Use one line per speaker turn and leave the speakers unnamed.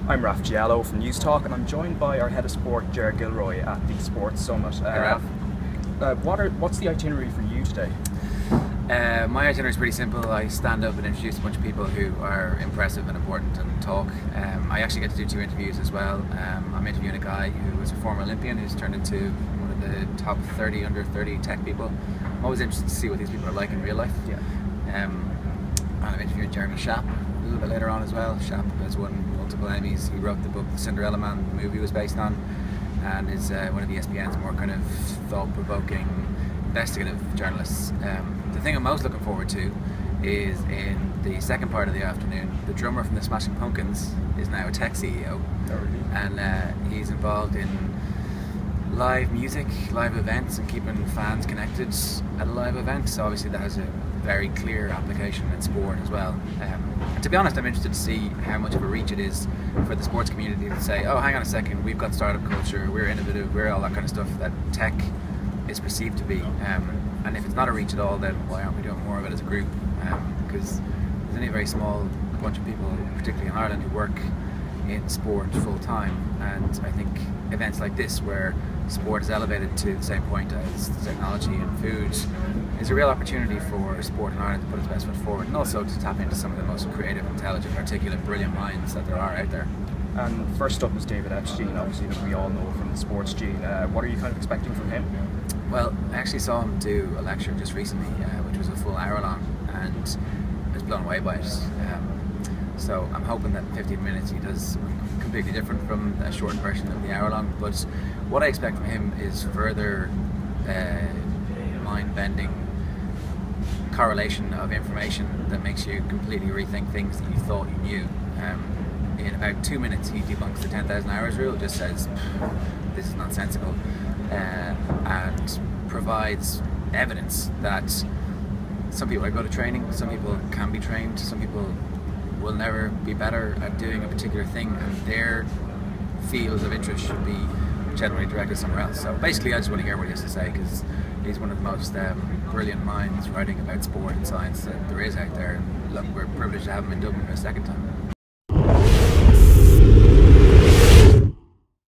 I'm Raf Giallo from Newstalk, and I'm joined by our head of sport, Gilroy, at the Sports Summit. What's the itinerary for you today?
My itinerary is pretty simple. I stand up and introduce a bunch of people who are impressive and important and talk. I actually get to do 2 interviews as well. I'm interviewing a guy who was a former Olympian who's turned into one of the top 30 under 30 tech people. I'm always interested to see what these people are like in real life.
Yeah.
And I'm interviewing Jeremy Schaap a little bit later on as well. Schaap has won multiple Emmys. He wrote the book The Cinderella Man, the movie was based on, and is one of the ESPN's more kind of thought-provoking investigative journalists. The thing I'm most looking forward to is in the second part of the afternoon, the drummer from the Smashing Pumpkins is now a tech CEO, and he's involved in live music, live events, and keeping fans connected at a live event. So obviously that has a very clear application in sport as well. And to be honest, I'm interested to see how much of a reach it is for the sports community to say, oh, hang on a second, we've got startup culture, we're innovative, we're all that kind of stuff that tech is perceived to be. And if it's not a reach at all, then why aren't we doing more of it as a group? Because there's only a very small bunch of people, particularly in Ireland, who work in sport full time, and I think events like this, where sport is elevated to the same point as technology and food, is a real opportunity for sport in Ireland to put its best foot forward, and also to tap into some of the most creative, intelligent, articulate, brilliant minds that there are out there.
And first up is David Epstein, obviously, that we all know from the sports gene. What are you kind of expecting from him?
Well, I actually saw him do a lecture just recently, which was a full hour long, and I was blown away by it. So I'm hoping that in 15 minutes he does something completely different from a short version of the hour long. But what I expect from him is further mind-bending correlation of information that makes you completely rethink things that you thought you knew. In about 2 minutes he debunks the 10,000 hours rule, just says this is nonsensical, and provides evidence that some people go to training, some people can be trained, some people will never be better at doing a particular thing, and their fields of interest should be generally directed somewhere else. So basically I just want to hear what he has to say, because he's one of the most brilliant minds writing about sport and science that there is out there. And look, we're privileged to have him in Dublin for a second time.